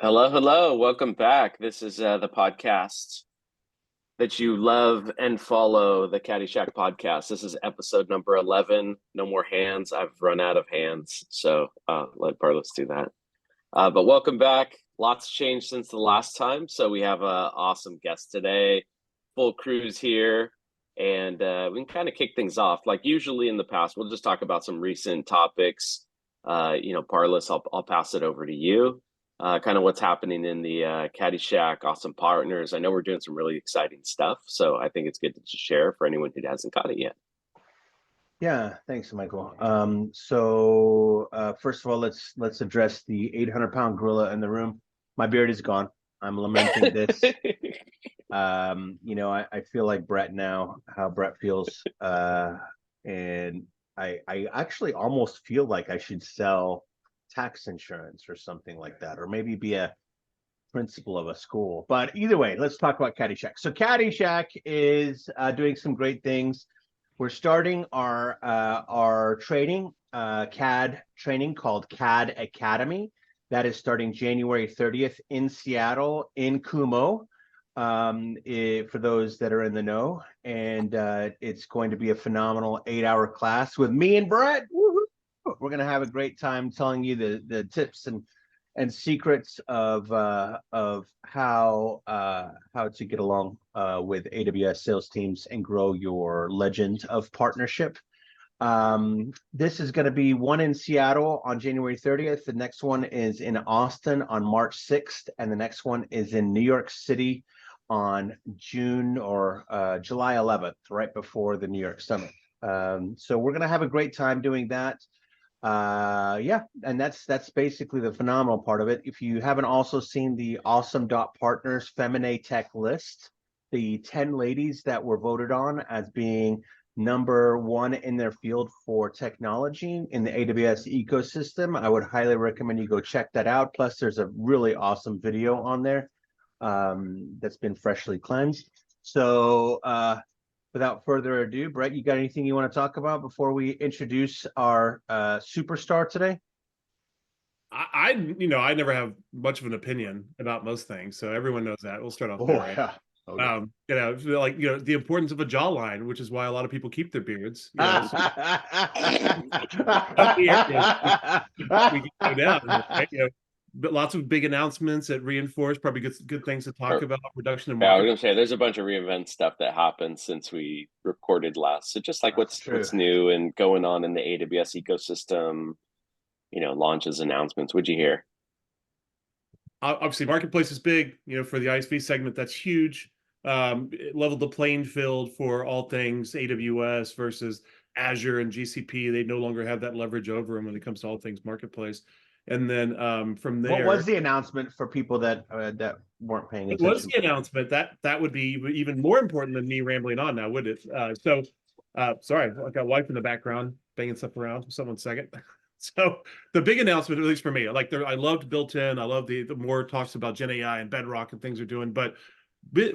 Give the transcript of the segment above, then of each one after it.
Hello, hello. Welcome back. This is the podcast that you love and follow, the Caddyshack podcast. This is episode number 11. No more hands. I've run out of hands. So let Barlos do that. But welcome back. Lots changed since the last time. So we have an awesome guest today. Full crew's here. And we can kind of kick things off. Like usually in the past, we'll just talk about some recent topics. Parlis, I'll pass it over to you. Kind of what's happening in the Caddyshack, awesome partners. I know we're doing some really exciting stuff, so I think it's good to just share for anyone who hasn't caught it yet. Yeah, thanks, Michael. So first of all, let's address the 800-pound gorilla in the room. My beard is gone. I'm lamenting this. I feel like Brett now, how Brett feels, and I actually almost feel like I should sell tax insurance or something like that, or maybe be a principal of a school. But either way, let's talk about Caddyshack. So Caddyshack is doing some great things. We're starting our training, CAD training called CAD Academy. That is starting January 30th in Seattle, in Kumo, for those that are in the know. And it's going to be a phenomenal 8-hour class with me and Brett. Woo-hoo! We're going to have a great time telling you the tips and secrets of how to get along with AWS sales teams and grow your legend of partnership. This is going to be one in Seattle on January 30th. The next one is in Austin on March 6th, and the next one is in New York City on July 11th, right before the New York Summit. So we're going to have a great time doing that. And that's basically the phenomenal part of it. If you haven't also seen the awesome.partners Feminine Tech list, the 10 ladies that were voted on as being number one in their field for technology in the AWS ecosystem, I would highly recommend you go check that out. Plus, there's a really awesome video on there that's been freshly cleansed. So without further ado, Brett, you got anything you want to talk about before we introduce our superstar today? I never have much of an opinion about most things, so everyone knows that. We'll start off there, right? Yeah. Oh, yeah. The importance of a jawline, which is why a lot of people keep their beards. We can go down, right? But lots of big announcements that reinforce probably good things to talk about. Reduction in market. Yeah, I was gonna say there's a bunch of reInvent stuff that happened since we recorded last. So just like what's new and going on in the AWS ecosystem, launches, announcements. What'd you hear? Obviously, marketplace is big. For the ISV segment, that's huge. It leveled the playing field for all things AWS versus Azure and GCP. They no longer have that leverage over them when it comes to all things marketplace. And then from there, what was the announcment for people that weren't paying attention? It was the announcement that would be even more important than me rambling on now, would it? Sorry, I got wife in the background banging stuff around. Someone second. So the big announcement, at least for me, I loved built-in. I love the more talks about Gen AI and Bedrock and things are doing. But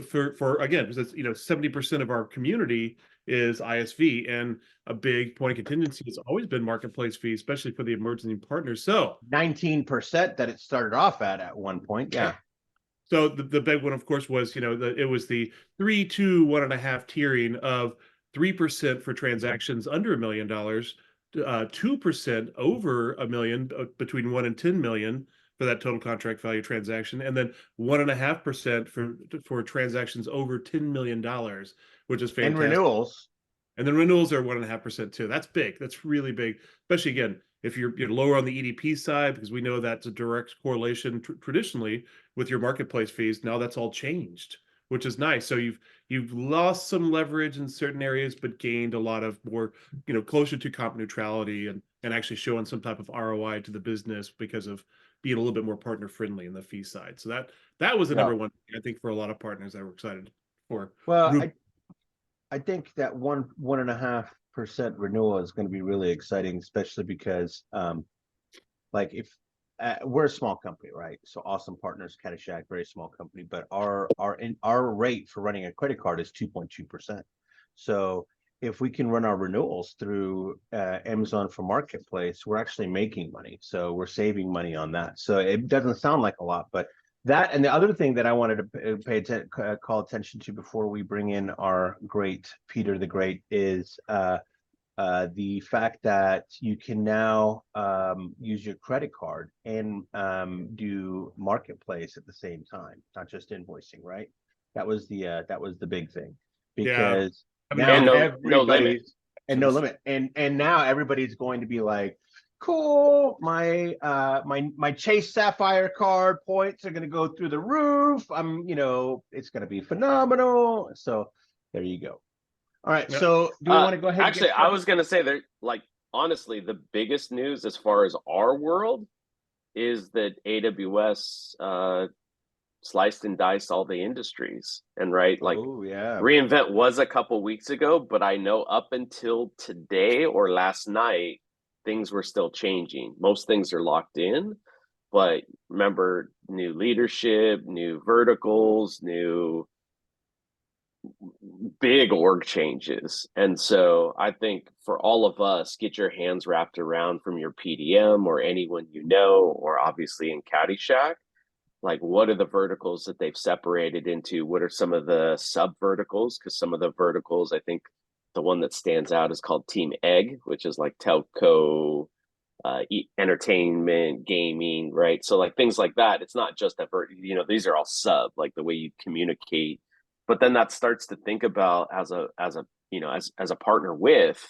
for again, because 70% of our community is ISV, and a big point of contingency has always been marketplace fees, especially for the emerging partners. So 19% that it started off at one point, yeah. So the big one, of course, was it was the 3, 2, 1.5 tiering of 3% for transactions under $1 million, 2% over $1 million, between 1 and 10 million for that total contract value transaction, and then 1.5% for transactions over $10 million, which is fantastic. And renewals. And then renewals are 1.5% too. That's big. That's really big, especially again if you're lower on the EDP side, because we know that's a direct correlation traditionally with your marketplace fees. Now that's all changed, which is nice. So you've lost some leverage in certain areas, but gained a lot of more, closer to comp neutrality and actually showing some type of ROI to the business because of being a little bit more partner friendly in the fee side. So that was the number one thing, I think, for a lot of partners that were excited for. Well, I think that 1.5% renewal is going to be really exciting, especially because if we're a small company, right? So awesome partners, Caddyshack, very small company, but our rate for running a credit card is 2.2%. So if we can run our renewals through Amazon for Marketplace, we're actually making money. So we're saving money on that. So it doesn't sound like a lot, but that, and the other thing that I wanted to call attention to before we bring in our great Peter the Great is the fact that you can now use your credit card and do Marketplace at the same time, not just invoicing, right? That was the big thing, Yeah. because I mean, now And no limit. everybody's and no limit, and now everybody's going to be like, cool, my Chase Sapphire card points are going to go through the roof. It's going to be phenomenal. So there you go. All right, yeah. so do we want to go ahead and Actually, get I started? was gonna say that, like, honestly, the biggest news as far as our world is that AWS sliced and diced all the industries. And right, like, Oh yeah. reInvent was a couple weeks ago, but I know up until today or last night, things were still changing. Most things are locked in, but remember, new leadership, new verticals, new big org changes. And so I think for all of us, get your hands wrapped around from your PDM or anyone you know, or obviously in Caddyshack, like, what are the verticals that they've separated into? What are some of the sub verticals? Because some of the verticals, I think the one that stands out is called Team Egg, which is like telco, entertainment, gaming, right? So like things like that. It's not just that, these are all sub, like the way you communicate. But then that starts to think about as a partner with,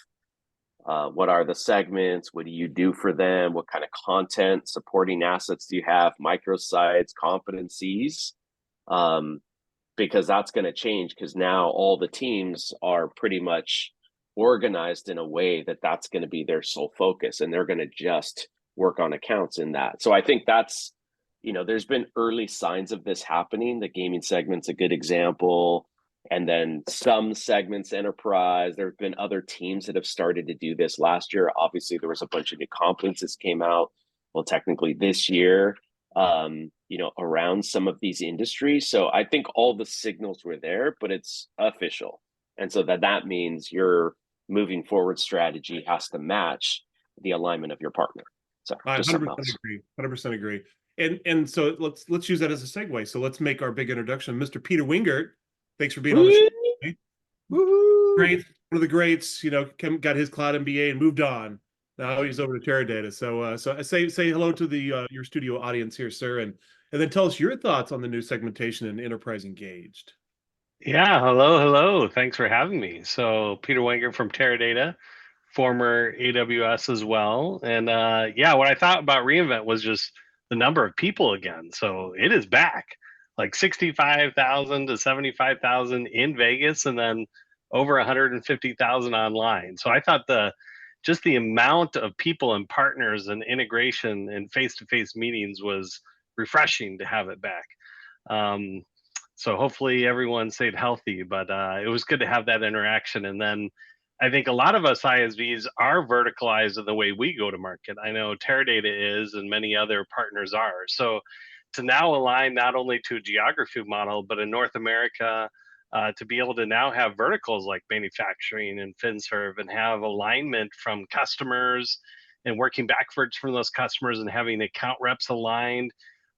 what are the segments? What do you do for them? What kind of content supporting assets do you have? Microsites, competencies, um, because that's going to change, because now all the teams are pretty much organized in a way that that's going to be their sole focus, and they're going to just work on accounts in that. So I think that's, there's been early signs of this happening. The gaming segment's a good example. And then some segments, enterprise, there have been other teams that have started to do this last year. Obviously, there was a bunch of new conferences came out. Well, technically this year, around some of these industries. So I think all the signals were there, but it's official. And so that means your moving forward strategy has to match the alignment of your partner. So I just something 100% else. agree. 100% agree. And so let's use that as a segue. So let's make our big introduction. Mr. Peter Wengert, thanks for being on the show today. Woohoo! Great, one of the greats. Got his cloud MBA and moved on. Now he's over to Teradata. So I say hello to the your studio audience here, sir, and then tell us your thoughts on the new segmentation and enterprise engaged. Yeah, hello. Thanks for having me. So Peter Wenger from Teradata, former AWS as well. And yeah, what I thought about reInvent was just the number of people again. So it is back, like 65,000 to 75,000 in Vegas, and then over 150,000 online. So I thought just the amount of people and partners and integration and face-to-face meetings was refreshing to have it back. So hopefully everyone stayed healthy, but it was good to have that interaction. And then I think a lot of us ISVs are verticalized in the way we go to market. I know Teradata is, and many other partners are. So to now align not only to a geography model, but in North America, to be able to now have verticals like manufacturing and FinServe and have alignment from customers and working backwards from those customers and having account reps aligned,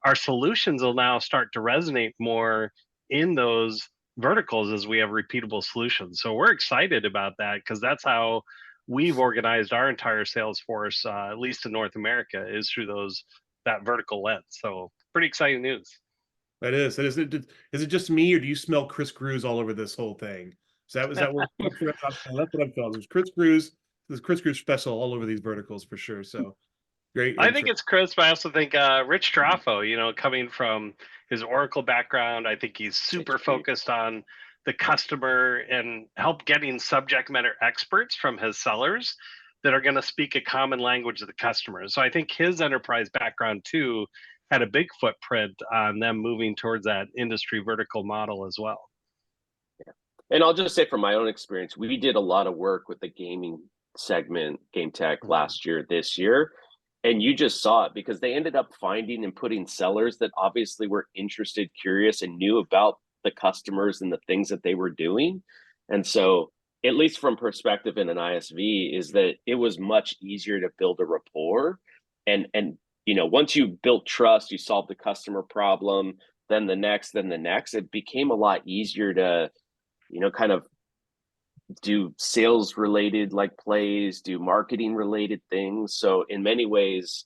our solutions will now start to resonate more in those verticals as we have repeatable solutions. So we're excited about that because that's how we've organized our entire sales force, at least in North America, is through that vertical lens. So pretty exciting news. That is. Is it just me, or do you smell Chris Cruz all over this whole thing? Is that where that's what I'm feeling? There's Chris Cruz special all over these verticals for sure. So great I intro. think it's Chris, but I also think Rich Trafo, coming from his Oracle background, I think he's super focused on the customer and help getting subject matter experts from his sellers that are going to speak a common language of the customer. So I think his enterprise background too had a big footprint on them moving towards that industry vertical model as well. Yeah. And I'll just say from my own experience, we did a lot of work with the gaming segment, game tech last year, this year. And you just saw it because they ended up finding and putting sellers that obviously were interested, curious, and knew about the customers and the things that they were doing. And so at least from perspective in an ISV, is that it was much easier to build a rapport. And once you built trust, you solved the customer problem, then the next, it became a lot easier to, kind of do sales related like plays, do marketing related things. So in many ways,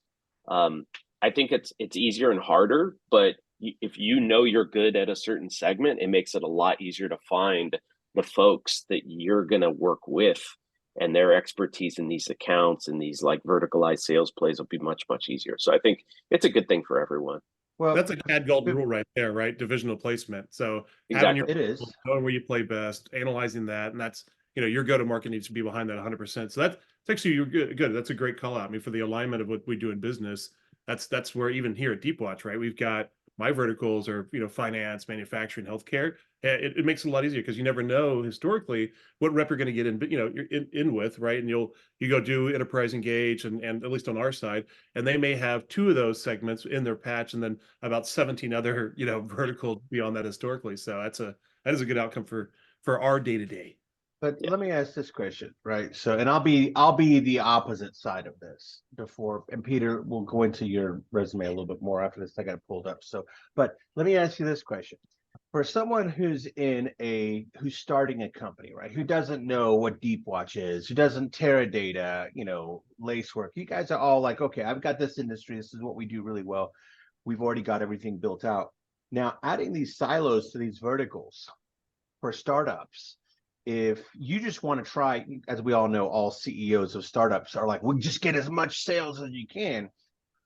I think it's easier and harder, but if you're good at a certain segment, it makes it a lot easier to find the folks that you're going to work with, and their expertise in these accounts and these like verticalized sales plays will be much, much easier. So I think it's a good thing for everyone. Well, That's a CAD golden rule right there, right? Divisional placement. So having Exactly. your it is. knowing where you play best, analyzing that, and that's your go-to-market needs to be behind that 100%. So that's actually you're good. That's a great call out. I mean, for the alignment of what we do in business, that's where even here at Deep Watch, right? We've got my verticals are finance, manufacturing, healthcare. It makes it a lot easier because you never know historically what rep you're going to get in, but you're in with, right? And you go do enterprise engage, and at least on our side, and they may have 2 of those segments in their patch, and then about 17 other verticals beyond that historically. So that is a good outcome for our day to day. But Yeah. let me ask this question, right? So, and I'll be the opposite side of this before, and Peter will go into your resume a little bit more after this. I got it pulled up. So, but let me ask you this question. For someone who's starting a company, right? Who doesn't know what Deep Watch is, who doesn't Teradata, Lacework. You guys are all like, okay, I've got this industry. This is what we do really well. We've already got everything built out. Now, adding these silos to these verticals for startups, if you just want to try, as we all know, all CEOs of startups are like, we just get as much sales as you can.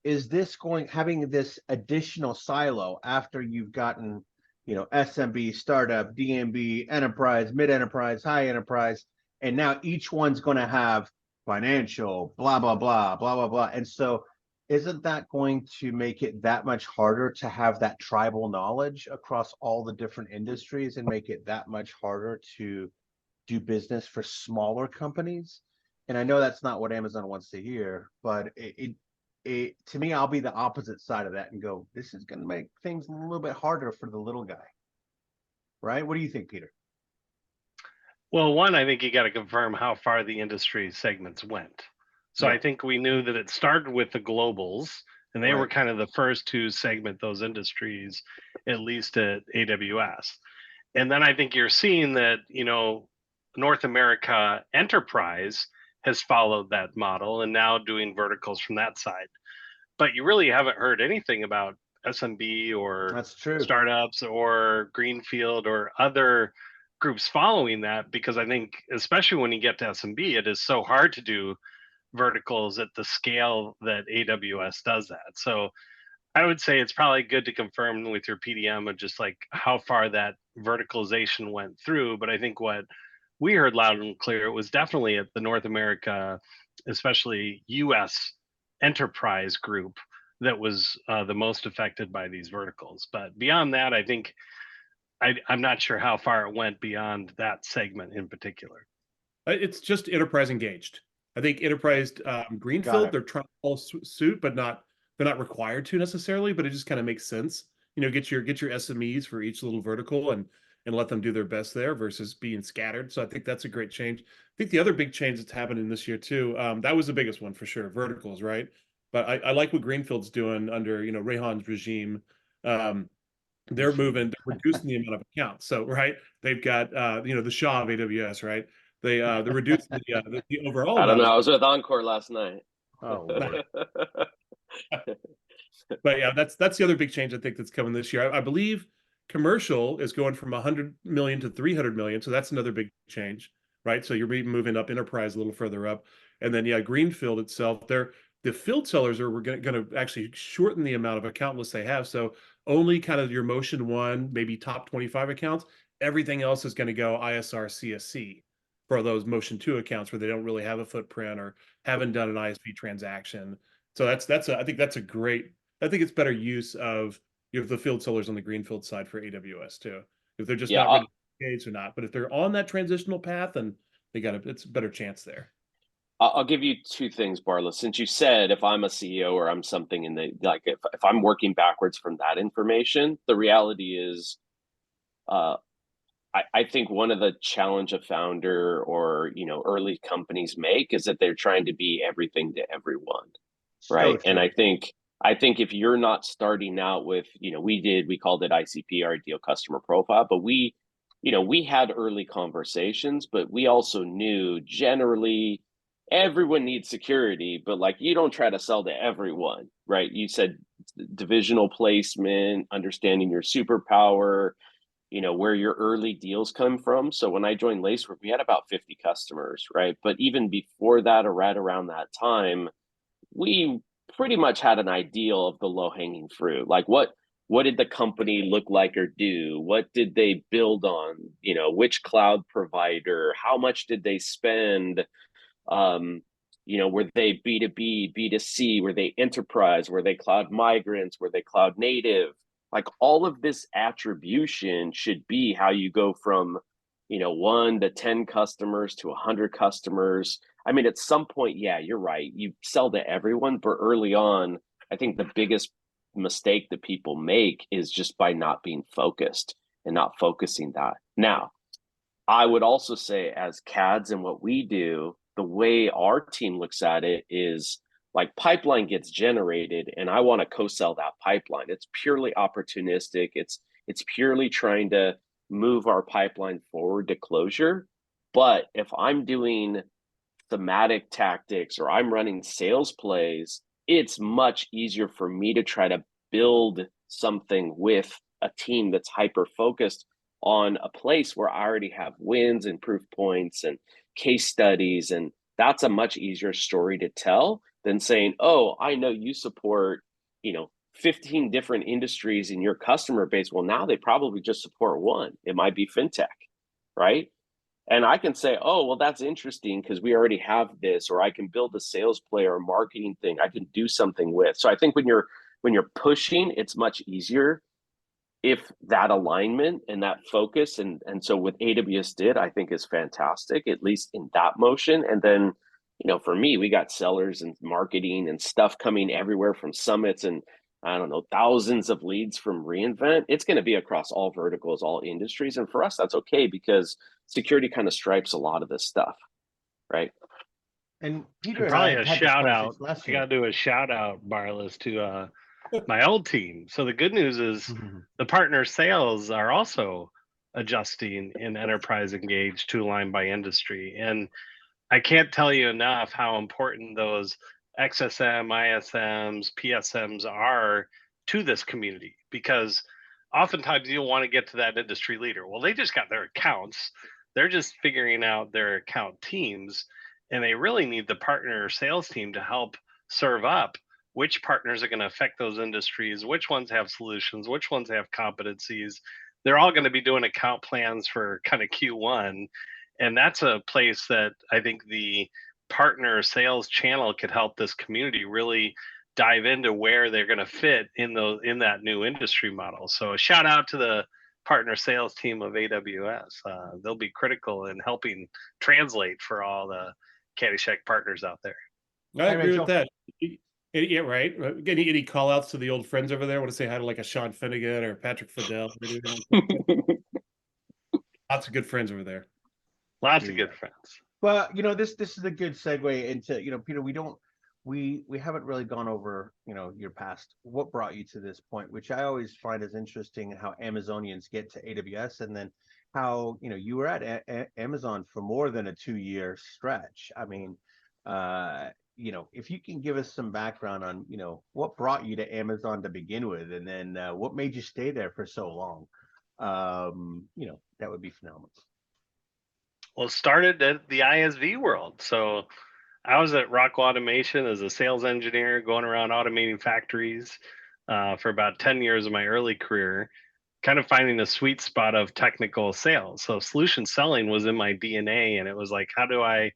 Is this having this additional silo after you've gotten, SMB, startup, DMB, enterprise, mid-enterprise, high enterprise, and now each one's going to have financial, blah, blah, blah, blah, blah, blah. And so isn't that going to make it that much harder to have that tribal knowledge across all the different industries and make it that much harder to do business for smaller companies? And I know that's not what Amazon wants to hear, but it to me, I'll be the opposite side of that and go, this is going to make things a little bit harder for the little guy. Right? What do you think, Peter? Well, one, I think you got to confirm how far the industry segments went. So Yeah. I think we knew that it started with the globals, and they were Right. kind of the first to segment those industries, at least at AWS. And then I think you're seeing that, North America enterprise has followed that model and now doing verticals from that side. But you really haven't heard anything about SMB or That's true. startups or Greenfield or other groups following that, because I think, especially when you get to SMB, it is so hard to do verticals at the scale that AWS does that. So I would say it's probably good to confirm with your PDM of just like how far that verticalization went through. But I think what we heard loud and clear, it was definitely at the North America, especially US enterprise group, that was the most affected by these verticals. But beyond that, I think I'm not sure how far it went beyond that segment in particular. It's just enterprise engaged. I think enterprise Greenfield, they're trying to follow suit, but they're not required to necessarily. But it just kind of makes sense. Get your SMEs for each little vertical and let them do their best there versus being scattered. So I think that's a great change. I think the other big change that's happening this year too, that was the biggest one for sure, verticals, right? But I like what Greenfield's doing under Rehan's regime. They're reducing the amount of accounts. So right, they've got the Shaw of AWS, right? They're reducing the overall I don't amount know. of. I was with Encore last night. Oh, Lord. But yeah, that's the other big change I think that's coming this year. I believe commercial is going from 100 million to 300 million, so that's another big change, right? So you're moving up enterprise a little further up, and then Greenfield itself, the field sellers we're going to actually shorten the amount of account lists they have. So only kind of your Motion 1, maybe top 25 accounts. Everything else is going to go ISR CSC for those Motion 2 accounts where they don't really have a footprint or haven't done an ISV transaction. So I think that's a great. I think it's better use of the field sellers on the Greenfield side for AWS too. If they're just not ready to engage or not, but if they're on that transitional path, then it's a better chance there. I'll give you 2 things, Barla. Since you said if I'm a CEO or I'm something in the if I'm working backwards from that information, the reality is I think one of the challenge a founder or, early companies make is that they're trying to be everything to everyone, So right? And true. I think if you're not starting out with, we called it ICP, our ideal customer profile, but we had early conversations, but we also knew generally everyone needs security, but like you don't try to sell to everyone, right? You said divisional placement, understanding your superpower, where your early deals come from. So when I joined Lacework, we had about 50 customers, right? But even before that, or right around that time, we pretty much had an ideal of the low hanging fruit. Like what did the company look like or do? What did they build on? Which cloud provider? How much did they spend? um, were they B2B, B2C, were they enterprise, were they cloud migrants, were they cloud native? Like all of this attribution should be how you go from, 1 to 10 customers to 100 customers. I mean, at some point, yeah, you're right. You sell to everyone, but early on, I think the biggest mistake that people make is just by not being focused and not focusing that. Now, I would also say, as CADs and what we do, the way our team looks at it is like pipeline gets generated, and I want to co-sell that pipeline. It's purely opportunistic. It's purely trying to move our pipeline forward to closure. But if I'm doing thematic tactics or I'm running sales plays, it's much easier for me to try to build something with a team that's hyper focused on a place where I already have wins and proof points and case studies. And that's a much easier story to tell than saying, oh, I know you support, 15 different industries in your customer base. Well, now they probably just support one. It might be fintech, right? And I can say, oh, well, that's interesting because we already have this, or I can build a sales play or a marketing thing I can do something with. So I think when you're pushing, it's much easier if that alignment and that focus and so what AWS did, I think is fantastic, at least in that motion. And then, for me, we got sellers and marketing and stuff coming everywhere from summits and I don't know, thousands of leads from reInvent. It's going to be across all verticals, all industries. And for us, that's okay because security kind of stripes a lot of this stuff, right? And Peter And and I probably have a had this shout out. conversation last I got year. to do a shout out, Barless, to my old team. So the good news is Mhm. the partner sales are also adjusting in enterprise engaged to align by industry. And I can't tell you enough how important those XSM, ISMs, PSMs are to this community because oftentimes you'll want to get to that industry leader. Well, they just got their accounts, they're just figuring out their account teams, and they really need the partner sales team to help serve up which partners are going to affect those industries, which ones have solutions, which ones have competencies. They're all going to be doing account plans for kind of Q1, and that's a place that I think the partner sales channel could help this community really dive into where they're going to fit in that new industry model. So a shout out to the partner sales team of AWS. They'll be critical in helping translate for all the Caddyshack partners out there. I Hi, agree Rachel. with that. Yeah, right. Any call outs to the old friends over there? Want to say hi to like a Sean Finnegan or Patrick Fidel? Lots of good friends over there. Lots of Yeah. good friends. Well, this is a good segue into, Peter, we haven't really gone over, your past, what brought you to this point, which I always find is interesting how Amazonians get to AWS and then how, you were at Amazon for more than a 2-year stretch. I mean, if you can give us some background on, what brought you to Amazon to begin with, and then what made you stay there for so long, that would be phenomenal. Well, it started at the ISV world. So I was at Rockwell Automation as a sales engineer, going around automating factories for about 10 years of my early career, kind of finding a sweet spot of technical sales. So solution selling was in my DNA, and it was like, how do I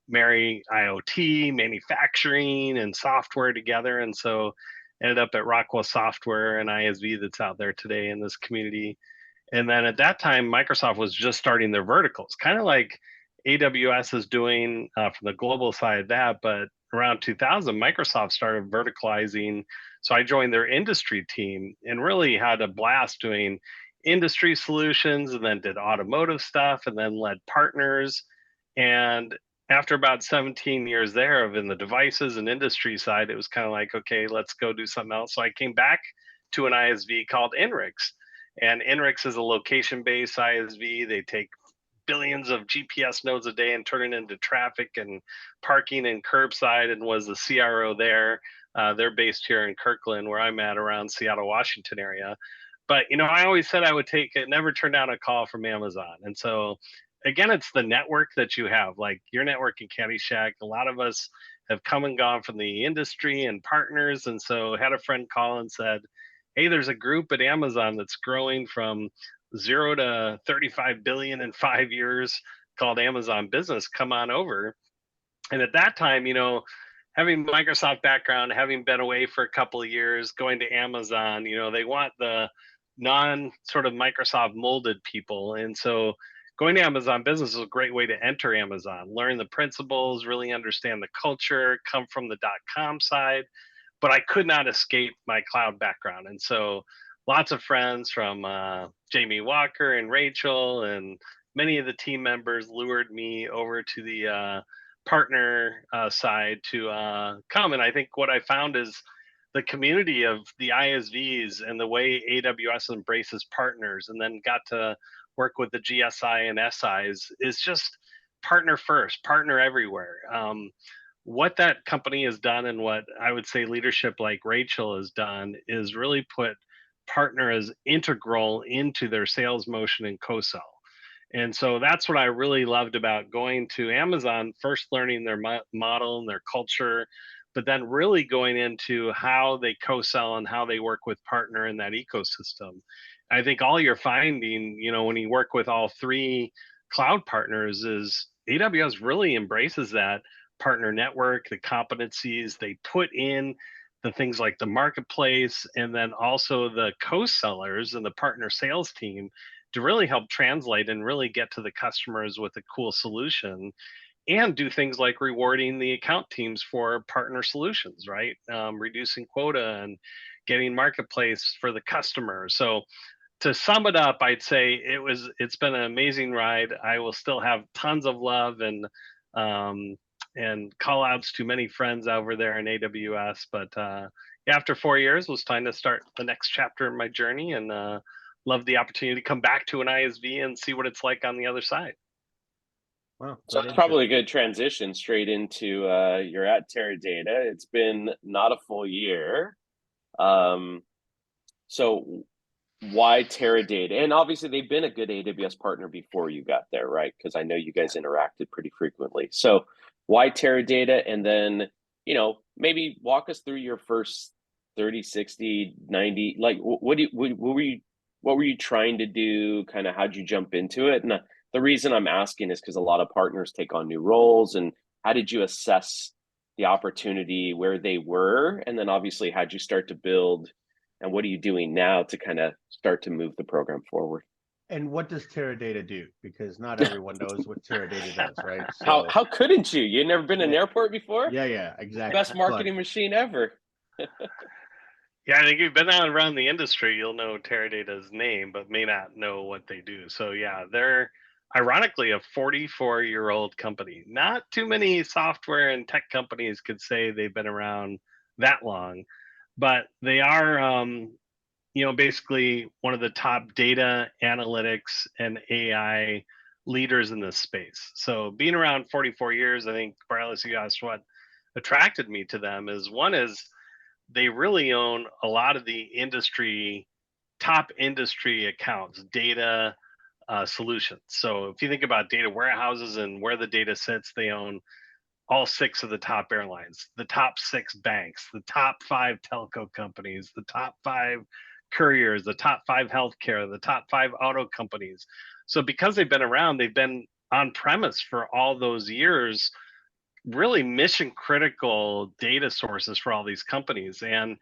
marry IoT, manufacturing, and software together? And so ended up at Rockwell Software, an ISV that's out there today in this community. And then at that time, Microsoft was just starting their verticals, kind of like AWS is doing from the global side of that. But around 2000, Microsoft started verticalizing. So I joined their industry team and really had a blast doing industry solutions, and then did automotive stuff, and then led partners. And after about 17 years there of in the devices and industry side, it was kind of like, okay, let's go do something else. So I came back to an ISV called Inrix. And Inrix is a location-based ISV. They take billions of GPS nodes a day and turn it into traffic and parking and curbside, and was the CRO there. They're based here in Kirkland, where I'm at, around Seattle, Washington area. But, I always said I would take it, never turn down a call from Amazon. And so, again, it's the network that you have, like your network in Caddyshack. A lot of us have come and gone from the industry and partners. And so had a friend call and said, hey, there's a group at Amazon that's growing from 0 to 35 billion in 5 years called Amazon Business. Come on over. And at that time, having Microsoft background, having been away for a couple of years, going to Amazon, they want the non sort of Microsoft molded people. And so going to Amazon Business is a great way to enter Amazon, learn the principles, really understand the culture, come from the .com side. But I could not escape my cloud background. And so lots of friends from Jamie Walker and Rachel and many of the team members lured me over to the partner side to come. And I think what I found is the community of the ISVs and the way AWS embraces partners, and then got to work with the GSI and SIs, is just partner first, partner everywhere. What that company has done, and what I would say leadership like Rachel has done, is really put partner as integral into their sales motion and co-sell. And so that's what I really loved about going to Amazon, first learning their model and their culture, but then really going into how they co-sell and how they work with partner in that ecosystem. I think all you're finding, when you work with all three cloud partners, is AWS really embraces that partner network, the competencies. They put in the things like the marketplace, and then also the co-sellers and the partner sales team to really help translate and really get to the customers with a cool solution, and do things like rewarding the account teams for partner solutions, right? Reducing quota and getting marketplace for the customer. So to sum it up, I'd say it's been an amazing ride. I will still have tons of love and call outs to many friends over there in AWS. But after 4 years, it was time to start the next chapter in my journey, and love the opportunity to come back to an ISV and see what it's like on the other side. Wow, So it's probably a good transition straight into you're at Teradata. It's been not a full year. So why Teradata? And obviously they've been a good AWS partner before you got there, right? Because I know you guys interacted pretty frequently. So why Teradata? And then, maybe walk us through your first 30, 60, 90, like what were you trying to do? Kind of how'd you jump into it? And the reason I'm asking is because a lot of partners take on new roles, and how did you assess the opportunity where they were? And then obviously how'd you start to build, and what are you doing now to kind of start to move the program forward? And what does Teradata do? Because not everyone knows what Teradata does, right? So, how couldn't you? You've never been in an airport before? Yeah, exactly. Best marketing machine ever. Yeah, I think you've been out around the industry, you'll know Teradata's name, but may not know what they do. So yeah, they're ironically a 44-year-old company. Not too many software and tech companies could say they've been around that long, but they are, basically one of the top data analytics and AI leaders in this space. So being around 44 years, I think, Barlis, you asked what attracted me to them is they really own a lot of the top industry accounts, data solutions. So if you think about data warehouses and where the data sits, they own all 6 of the top airlines, the top 6 banks, the top 5 telco companies, the top 5 couriers, the top 5 healthcare, the top 5 auto companies. So because they've been around, they've been on premise for all those years, really mission critical data sources for all these companies. And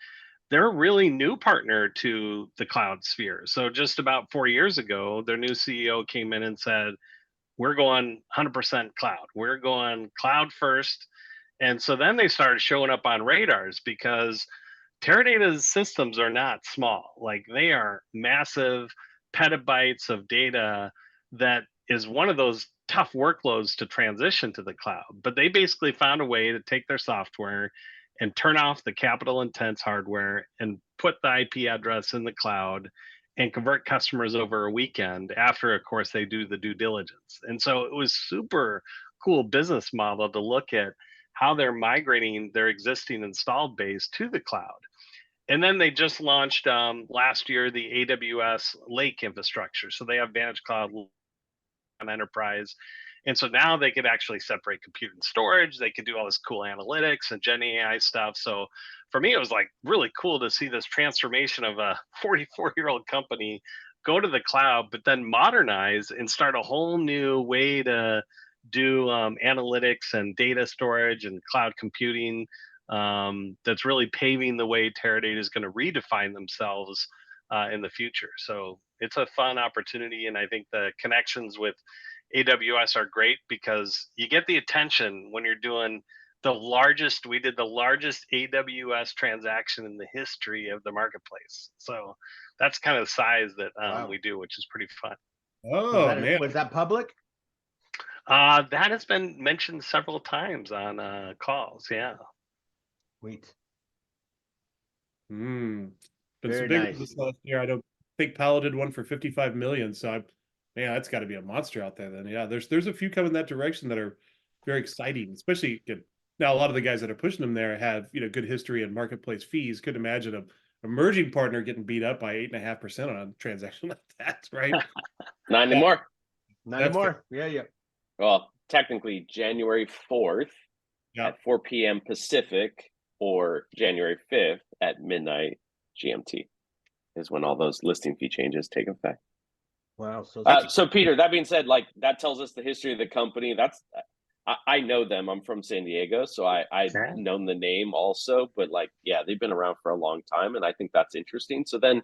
they're a really new partner to the cloud sphere. So just about 4 years ago, their new CEO came in and said, we're going 100% cloud. We're going cloud first. And so then they started showing up on radars, because Teradata's systems are not small. Like, they are massive. petabytes of data that is one of those tough workloads to transition to the cloud. But they basically found a way to take their software and turn off the capital intense hardware and put the IP address in the cloud and convert customers over a weekend after, of course, they do the due diligence. And so it was super cool business model to look at how they're migrating their existing installed base to the cloud. And then they just launched last year the AWS Lake infrastructure. So they have Vantage Cloud on Enterprise. And so now they could actually separate compute and storage. They could do all this cool analytics and Gen AI stuff. So for me, it was like really cool to see this transformation of a 44-year-old company go to the cloud, but then modernize and start a whole new way to do analytics and data storage and cloud computing. That's really paving the way Teradata is going to redefine themselves in the future. So it's a fun opportunity. And I think the connections with AWS are great because you get the attention when you're doing we did the largest AWS transaction in the history of the marketplace. So that's kind of the size that Wow. we do, which is pretty fun. Oh, man. Was that public? That has been mentioned several times on calls. Yeah. Sweet. Been Very some big nice. ones this last year. I don't think Palo did one for 55 million. So man, that's got to be a monster out there then. Yeah, there's a few coming that direction that are very exciting, especially now a lot of the guys that are pushing them there have, good history in marketplace fees. Couldn't imagine a emerging partner getting beat up by 8.5% on a transaction like that, right? Not anymore. Not anymore. Yeah. Well, technically January 4th at 4 p.m. Pacific or January 5th at midnight GMT is when all those listing fee changes take effect. Wow. So Peter, that being said, like that tells us the history of the company. I know them. I'm from San Diego, so I've known the name also, but they've been around for a long time, and I think that's interesting. So then,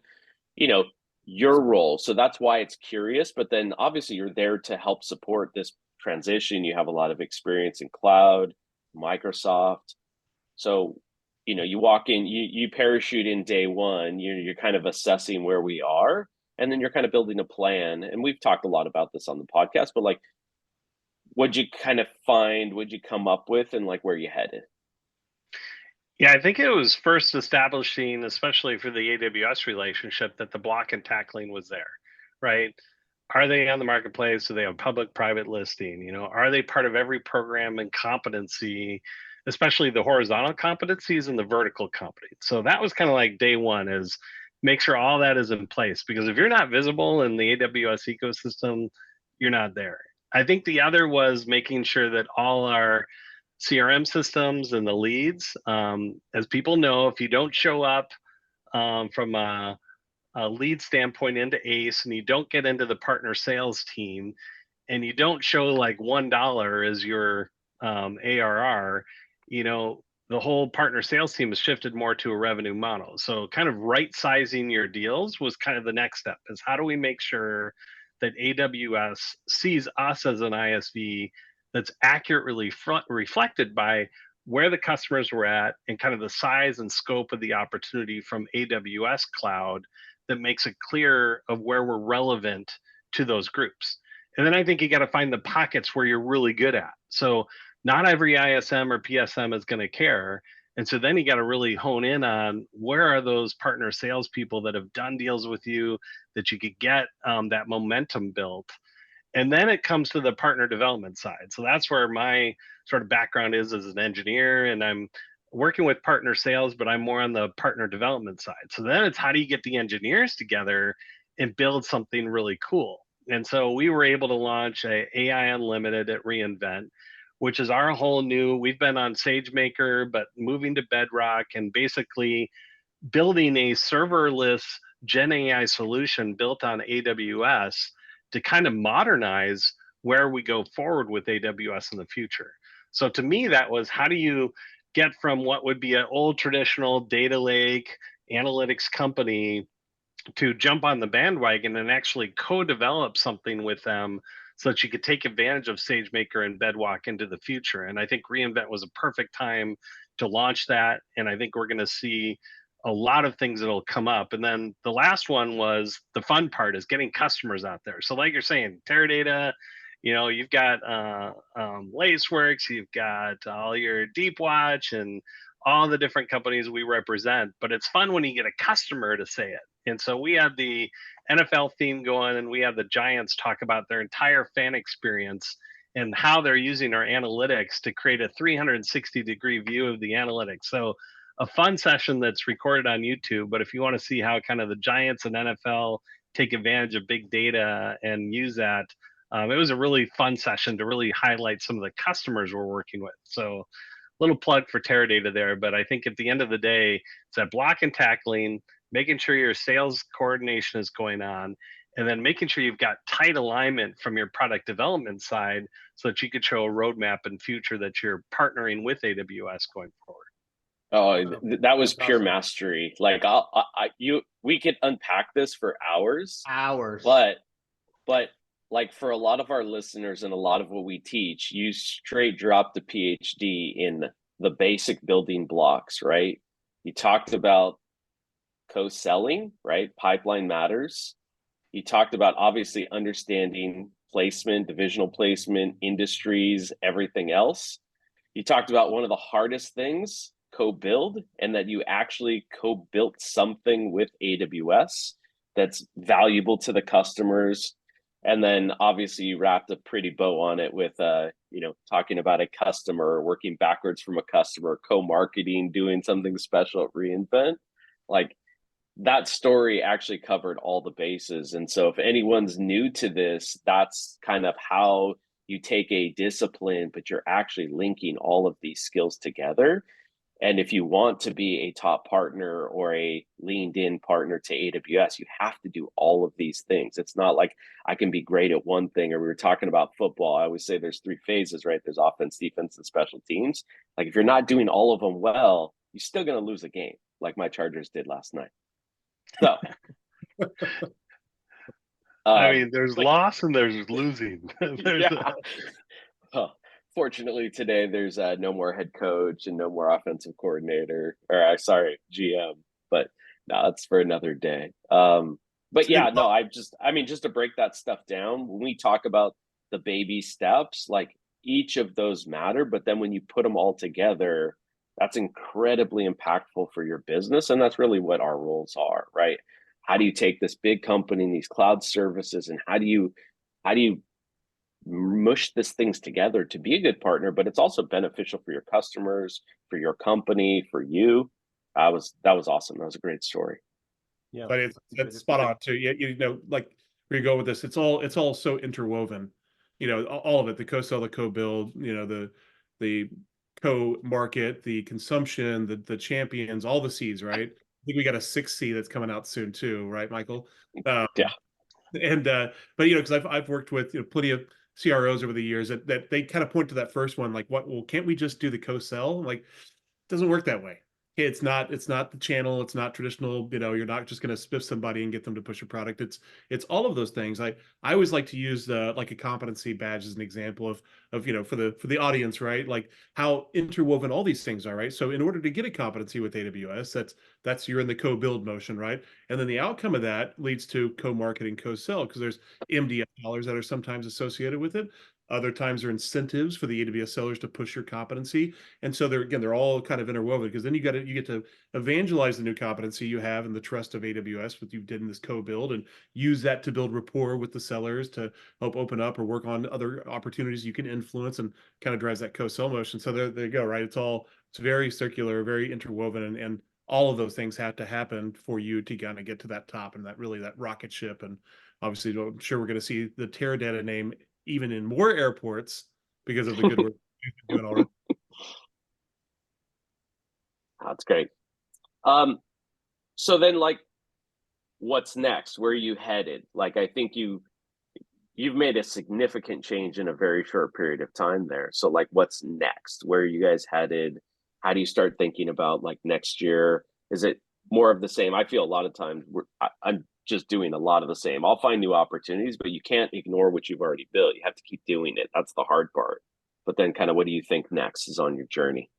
your role. So that's why it's curious, but then obviously you're there to help support this transition. You have a lot of experience in cloud, Microsoft. So, you walk in, you parachute in day one, you're kind of assessing where we are, and then you're kind of building a plan. And we've talked a lot about this on the podcast, but what'd you kind of find, what'd you come up with, and where you headed? Yeah, I think it was first establishing, especially for the AWS relationship, that the block and tackling was there, right? Are they on the marketplace? Do they have public-private listing? Are they part of every program and competency, especially the horizontal competencies and the vertical competencies? So that was kind of like day one, is make sure all that is in place. Because if you're not visible in the AWS ecosystem, you're not there. I think the other was making sure that all our CRM systems and the leads, as people know, if you don't show up from a lead standpoint into ACE and you don't get into the partner sales team and you don't show like $1 as your ARR, the whole partner sales team has shifted more to a revenue model. So kind of right sizing your deals was kind of the next step, is how do we make sure that AWS sees us as an ISV that's accurately reflected by where the customers were at and kind of the size and scope of the opportunity from AWS cloud that makes it clear of where we're relevant to those groups. And then I think you got to find the pockets where you're really good at. So not every ISM or PSM is going to care. And so then you got to really hone in on where are those partner salespeople that have done deals with you that you could get that momentum built. And then it comes to the partner development side. So that's where my sort of background is as an engineer, and I'm working with partner sales, but I'm more on the partner development side. So then it's how do you get the engineers together and build something really cool? And so we were able to launch a AI Unlimited at reInvent, which is our whole new, we've been on SageMaker, but moving to Bedrock and basically building a serverless Gen AI solution built on AWS to kind of modernize where we go forward with AWS in the future. So to me, that was how do you get from what would be an old traditional data lake analytics company to jump on the bandwagon and actually co-develop something with them so that you could take advantage of SageMaker and Bedrock into the future. And I think reInvent was a perfect time to launch that. And I think we're going to see a lot of things that'll come up. And then the last one was the fun part is getting customers out there. So like you're saying, Teradata, you've got Laceworks, you've got all your Deep Watch and all the different companies we represent, but it's fun when you get a customer to say it. And so we had the NFL theme going, and we had the Giants talk about their entire fan experience and how they're using our analytics to create a 360-degree view of the analytics. So a fun session that's recorded on YouTube, but if you want to see how kind of the Giants and NFL take advantage of big data and use that, it was a really fun session to really highlight some of the customers we're working with. So little plug for Teradata there, but I think at the end of the day, it's that block and tackling, making sure your sales coordination is going on, and then making sure you've got tight alignment from your product development side so that you could show a roadmap in future that you're partnering with AWS going forward. Oh, that was That's pure awesome. mastery. Like we could unpack this for hours, Hours. but like for a lot of our listeners and a lot of what we teach, you straight dropped the PhD in the basic building blocks, right? You talked about co-selling, right? Pipeline matters. You talked about obviously understanding placement, divisional placement, industries, everything else. You talked about one of the hardest things, co-build, and that you actually co-built something with AWS that's valuable to the customers. And then obviously you wrapped a pretty bow on it with talking about a customer, working backwards from a customer, co-marketing, doing something special at reInvent. Like that story actually covered all the bases. And so if anyone's new to this, that's kind of how you take a discipline, but you're actually linking all of these skills together. And if you want to be a top partner or a leaned in partner to AWS, you have to do all of these things. It's not like I can be great at one thing, or we were talking about football. I always say there's 3 phases, right? There's offense, defense, and special teams. Like if you're not doing all of them well, you're still going to lose a game like my Chargers did last night. So, I mean, there's loss and there's losing. Yeah. Well, fortunately today there's no more head coach and no more offensive coordinator, or sorry, GM. But no, that's for another day. But yeah, no, just to break that stuff down, when we talk about the baby steps, like each of those matter, but then when you put them all together, that's incredibly impactful for your business. And that's really what our roles are, right? How do you take this big company and these cloud services, and how do you mush these things together to be a good partner, but it's also beneficial for your customers, for your company, for you. That was awesome. That was a great story. Yeah, But it's spot on too. Yeah, like where you go with this, it's all so interwoven. All of it, the co-sell, the co-build, the co-market, the consumption, the champions, all the C's, right? I think we got a 6th C that's coming out soon too, right, Michael? Yeah. And but because I've worked with plenty of CROs over the years that they kind of point to that first one, like, well, can't we just do the co-sell? Like, it doesn't work that way. It's not the channel. It's not traditional. You're not just going to spiff somebody and get them to push a product. It's all of those things. I always like to use like a competency badge as an example of for the audience, right? Like how interwoven all these things are, right? So in order to get a competency with AWS, that's you're in the co-build motion, right? And then the outcome of that leads to co-marketing, co-sell, because there's MDF dollars that are sometimes associated with it. Other times are incentives for the AWS sellers to push your competency. And so they're all kind of interwoven, because then you get to evangelize the new competency you have and the trust of AWS, what you did in this co-build, and use that to build rapport with the sellers to help open up or work on other opportunities you can influence, and kind of drives that co-sell motion. So there you go, right? It's very circular, very interwoven, and all of those things have to happen for you to kind of get to that top and that rocket ship. And obviously, I'm sure we're going to see the Teradata name even in more airports because of the good work you've been doing already. That's great. So then, like, what's next? Where are you headed? Like, I think you've made a significant change in a very short period of time there. So, like, what's next? Where are you guys headed? How do you start thinking about like next year? Is it more of the same? I feel a lot of times I'm just doing a lot of the same. I'll find new opportunities, but you can't ignore what you've already built. You have to keep doing it. That's the hard part. But then kind of what do you think next is on your journey?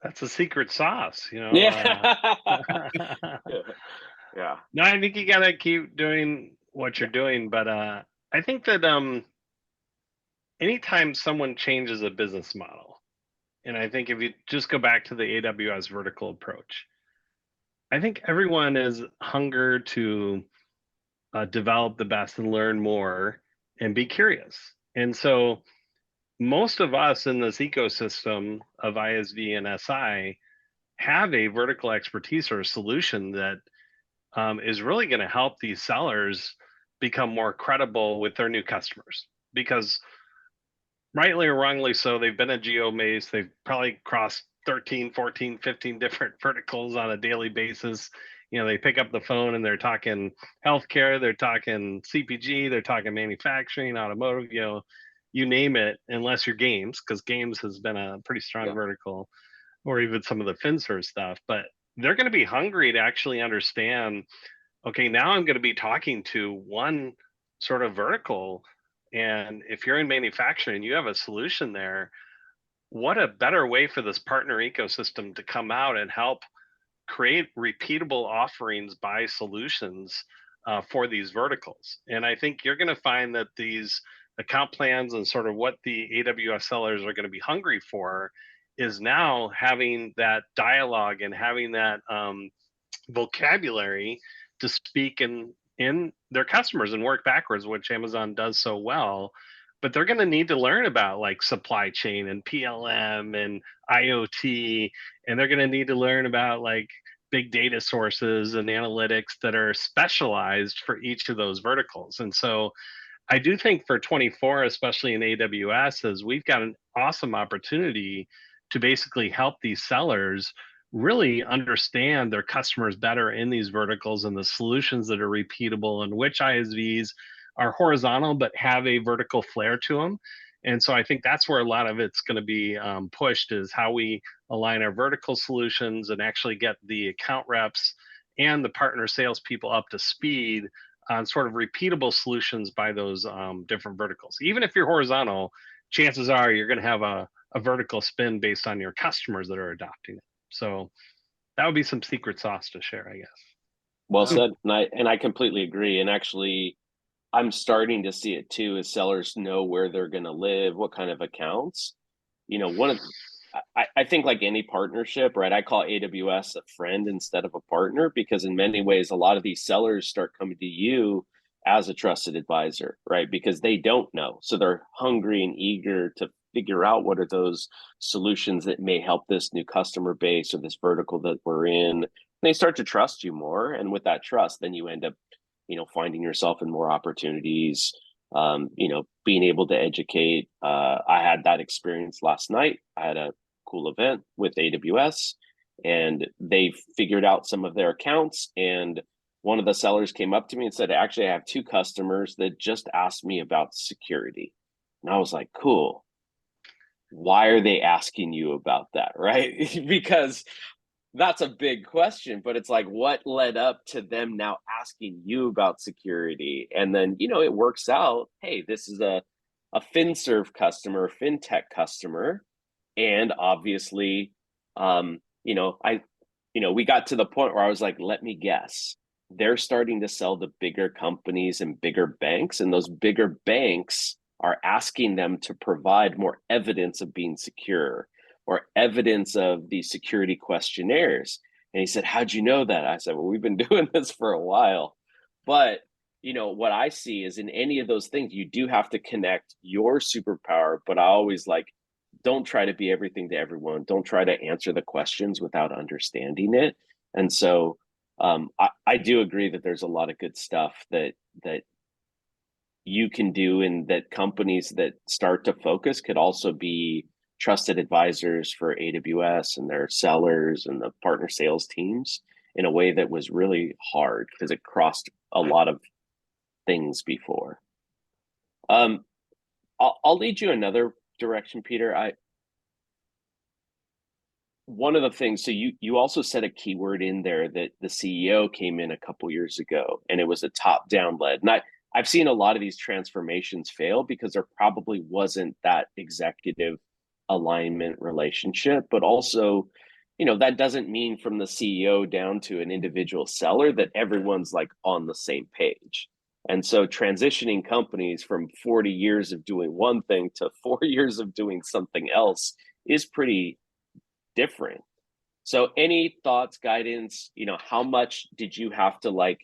That's a secret sauce, Yeah. Yeah. No, I think you gotta keep doing what you're doing, but I think that anytime someone changes a business model, and I think if you just go back to the AWS vertical approach, I think everyone is hunger to develop the best and learn more and be curious. And so most of us in this ecosystem of ISV and SI have a vertical expertise or a solution that is really going to help these sellers become more credible with their new customers. Because rightly or wrongly so, they've been a geo maze. They've probably crossed 13, 14, 15 different verticals on a daily basis. They pick up the phone and they're talking healthcare, they're talking CPG, they're talking manufacturing, automotive, you name it, unless you're games, because games has been a pretty strong vertical, or even some of the FinServ stuff. But they're going to be hungry to actually understand, okay, now I'm going to be talking to one sort of vertical. And if you're in manufacturing, you have a solution there. What a better way for this partner ecosystem to come out and help create repeatable offerings by solutions for these verticals. And I think you're going to find that these account plans and sort of what the AWS sellers are going to be hungry for is now having that dialogue and having that vocabulary to speak in their customers and work backwards, which Amazon does so well. But they're going to need to learn about like supply chain and PLM and IoT, and they're going to need to learn about like big data sources and analytics that are specialized for each of those verticals. And so I do think for 24, especially in AWS, is we've got an awesome opportunity to basically help these sellers really understand their customers better in these verticals and the solutions that are repeatable and which ISVs are horizontal but have a vertical flair to them. And so I think that's where a lot of it's going to be pushed, is how we align our vertical solutions and actually get the account reps and the partner salespeople up to speed on sort of repeatable solutions by those different verticals. Even if you're horizontal, chances are you're going to have a vertical spin based on your customers that are adopting it. So that would be some secret sauce to share, I guess. Well said. And I completely agree. And actually, I'm starting to see it too, as sellers know where they're going to live, what kind of accounts. I think like any partnership, right? I call AWS a friend instead of a partner, because in many ways, a lot of these sellers start coming to you as a trusted advisor, right? Because they don't know. So they're hungry and eager to figure out what are those solutions that may help this new customer base or this vertical that we're in. And they start to trust you more. And with that trust, then you end up finding yourself in more opportunities, being able to educate. I had that experience last night. I had a cool event with AWS, and they figured out some of their accounts. And one of the sellers came up to me and said, actually, I have 2 customers that just asked me about security. And I was like, cool. Why are they asking you about that? Right? Because that's a big question, but it's like, what led up to them now asking you about security? And then, it works out. Hey, this is a FinServ customer, FinTech customer. And obviously, we got to the point where I was like, let me guess. They're starting to sell to bigger companies and bigger banks, and those bigger banks are asking them to provide more evidence of being secure, or evidence of these security questionnaires. And he said, how'd you know that? I said, well, we've been doing this for a while. But, what I see is in any of those things, you do have to connect your superpower. But I always don't try to be everything to everyone. Don't try to answer the questions without understanding it. And so I do agree that there's a lot of good stuff that you can do, and that companies that start to focus could also be trusted advisors for AWS and their sellers and the partner sales teams in a way that was really hard because it crossed a lot of things before. I'll lead you another direction, Peter. One of the things, so you also said a keyword in there that the CEO came in a couple years ago, and it was a top-down led. And I've seen a lot of these transformations fail because there probably wasn't that executive alignment relationship, but also that doesn't mean from the CEO down to an individual seller that everyone's like on the same page. And so transitioning companies from 40 years of doing one thing to 4 years of doing something else is pretty different. So any thoughts, guidance, how much did you have to like,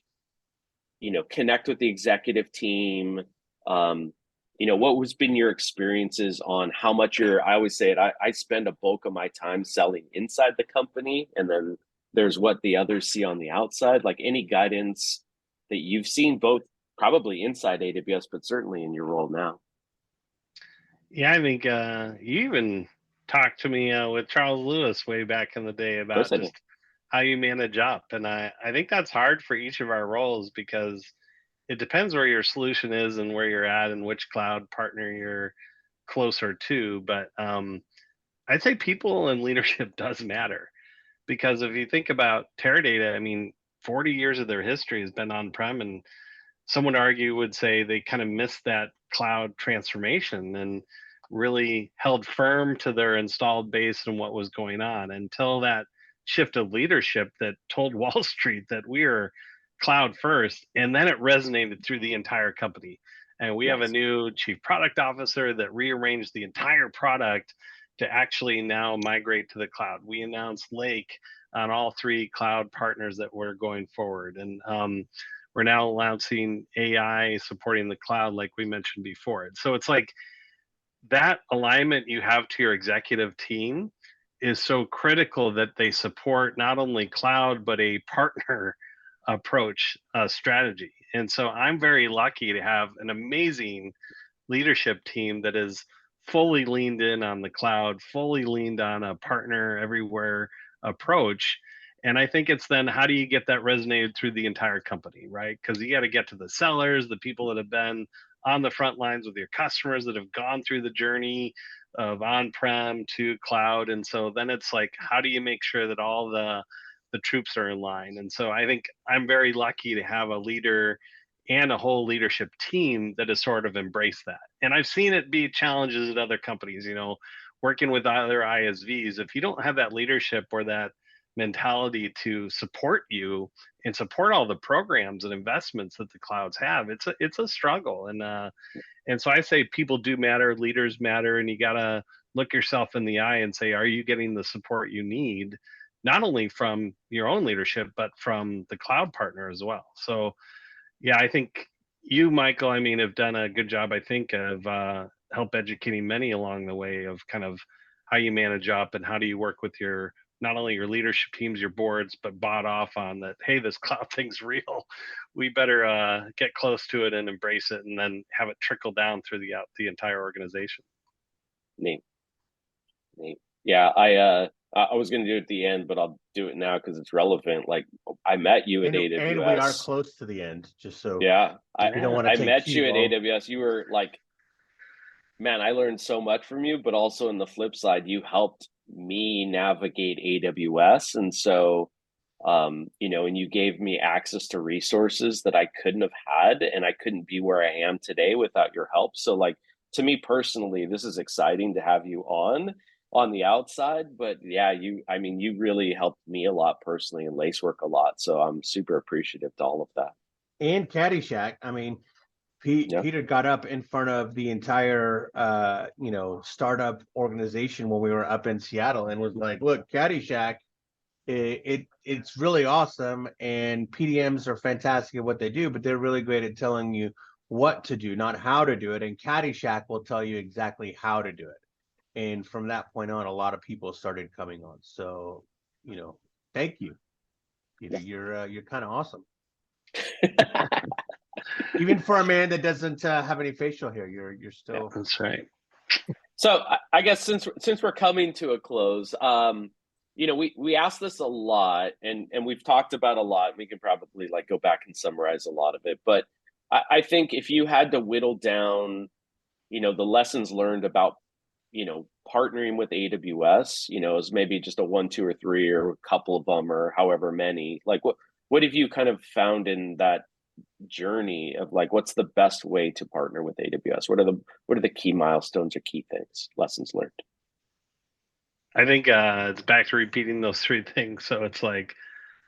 connect with the executive team? What was been your experiences on how much I always say it, I spend a bulk of my time selling inside the company, and then there's what the others see on the outside. Like any guidance that you've seen both probably inside AWS, but certainly in your role now. Yeah, I think you even talked to me with Charles Lewis way back in the day Of course about I did. just how you manage up. And I think that's hard for each of our roles because it depends where your solution is and where you're at and which cloud partner you're closer to. But I'd say people and leadership does matter, because if you think about Teradata, I mean, 40 years of their history has been on-prem, and someone would argue would say they kind of missed that cloud transformation and really held firm to their installed base and what was going on until that shift of leadership that told Wall Street that we are cloud first. And then it resonated through the entire company. And we have a new chief product officer that rearranged the entire product to actually now migrate to the cloud. We announced Lake on all 3 cloud partners that we're going forward. And we're now announcing AI supporting the cloud, like we mentioned before. And so it's like that alignment you have to your executive team is so critical, that they support not only cloud, but a partner approach strategy. And so I'm very lucky to have an amazing leadership team that is fully leaned in on the cloud, fully leaned on a partner everywhere approach. And I think it's then how do you get that resonated through the entire company, right? Because you got to get to the sellers, the people that have been on the front lines with your customers, that have gone through the journey of on-prem to cloud. And so then it's like, how do you make sure that all the troops are in line? And so I think I'm very lucky to have a leader and a whole leadership team that has sort of embraced that. And I've seen it be challenges at other companies, working with other ISVs. If you don't have that leadership or that mentality to support you and support all the programs and investments that the clouds have, it's a struggle. And so I say people do matter, leaders matter, and you gotta look yourself in the eye and say, are you getting the support you need, not only from your own leadership, but from the cloud partner as well. So yeah, I think you, Michael, I mean, have done a good job, I think, of help educating many along the way of kind of how you manage up and how do you work with your, not only your leadership teams, your boards, but bought off on that, hey, this cloud thing's real. We better get close to it and embrace it, and then have it trickle down through the entire organization. Neat. Yeah, I was going to do it at the end, but I'll do it now because it's relevant. Like I met you at AWS, and we are close to the end. Just so I don't want to. I met you at AWS. You were like, man, I learned so much from you, but also on the flip side, you helped me navigate AWS, and so and you gave me access to resources that I couldn't have had, and I couldn't be where I am today without your help. So like, to me personally, this is exciting to have you on the outside, but yeah, you really helped me a lot personally and Lacework a lot. So I'm super appreciative to all of that. And Caddyshack, I mean, Peter got up in front of the entire startup organization when we were up in Seattle and was like, look, Caddyshack, it's really awesome, and PDMs are fantastic at what they do, but they're really great at telling you what to do, not how to do it. And Caddyshack will tell you exactly how to do it. And from that point on, a lot of people started coming on. So, thank you, Peter. You're kind of awesome. Even for a man that doesn't have any facial hair, you're still. Yeah, that's right. So I guess since we're coming to a close, we asked this a lot, and we've talked about a lot. We can probably like go back and summarize a lot of it, but I think if you had to whittle down, the lessons learned about partnering with AWS, as maybe just a 1, 2, or 3, or a couple of them, or however many, like what have you kind of found in that journey of like, what's the best way to partner with AWS? What are the key milestones or key things, lessons learned? I think it's back to repeating those three things. So it's like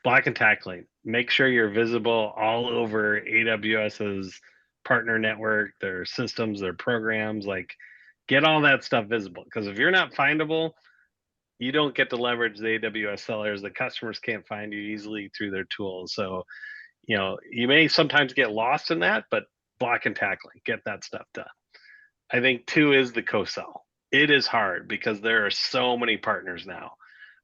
block and tackling. Make sure you're visible all over AWS's partner network, their systems, their programs. Like, get all that stuff visible. Because if you're not findable, you don't get to leverage the AWS sellers. The customers can't find you easily through their tools. So, you may sometimes get lost in that, but block and tackling, get that stuff done. I think two is the co-sell. It is hard because there are so many partners now,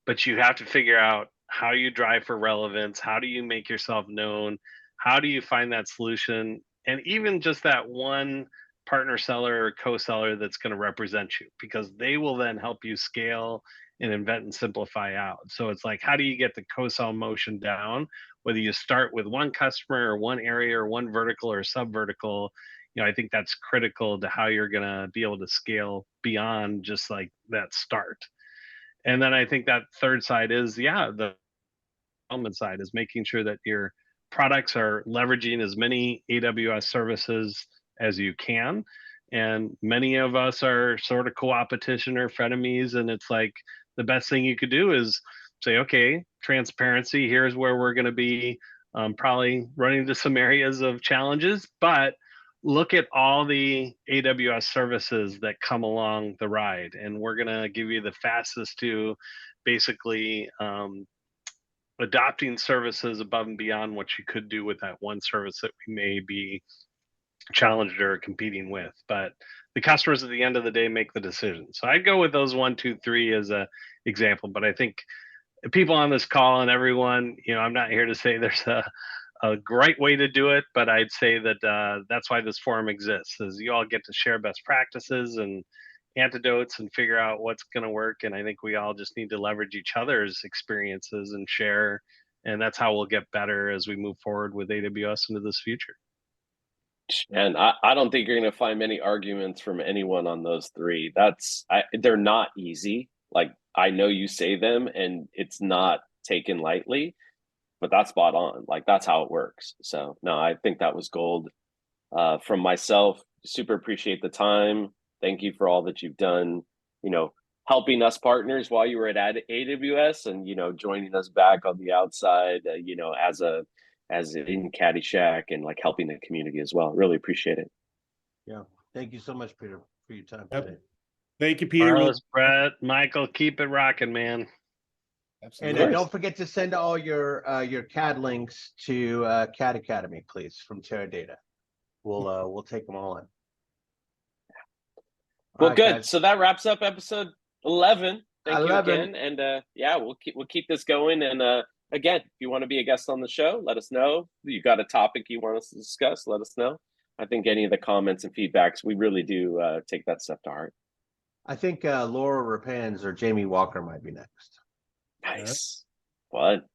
but you have to figure out how you drive for relevance. How do you make yourself known? How do you find that solution? And even just that one partner seller or co-seller that's going to represent you, because they will then help you scale and invent and simplify out. So it's like, how do you get the co-sell motion down? Whether you start with one customer or one area or one vertical or sub vertical, I think that's critical to how you're going to be able to scale beyond just like that start. And then I think that third side is, the development side is making sure that your products are leveraging as many AWS services as you can. And many of us are sort of co-opetition or frenemies. And it's like the best thing you could do is say, okay, transparency, here's where we're going to be probably running into some areas of challenges, but look at all the AWS services that come along the ride, and we're going to give you the fastest to basically adopting services above and beyond what you could do with that one service that we may be challenged or competing with. But the customers at the end of the day make the decision. So I'd go with those 1, 2, 3 as a example. But I think people on this call and everyone, I'm not here to say there's a great way to do it, but I'd say that that's why this forum exists, is you all get to share best practices and antidotes and figure out what's going to work. And I think we all just need to leverage each other's experiences and share. And that's how we'll get better as we move forward with AWS into this future. And I don't think you're going to find many arguments from anyone on those three. They're not easy. Like, I know you say them and it's not taken lightly, but that's spot on. Like, that's how it works. So no, I think that was gold. From myself, super appreciate the time. Thank you for all that you've done, helping us partners while you were at AWS and, joining us back on the outside, as in Caddyshack and like helping the community as well. Really appreciate it. Yeah. Thank you so much, Peter, for your time Yep. today. Thank you, Peter. Carlos, Brett, Michael, keep it rocking, man. And don't forget to send all your CAD links to CAD Academy, please, from Teradata. We'll take them all in. Well, right, good. guys. So that wraps up episode 11. Thank 11. you again. And we'll keep this going. And again, if you want to be a guest on the show, let us know. You got a topic you want us to discuss, let us know. I think any of the comments and feedbacks, we really do take that stuff to heart. I think Laura Rapans or Jamie Walker might be next. Nice. What?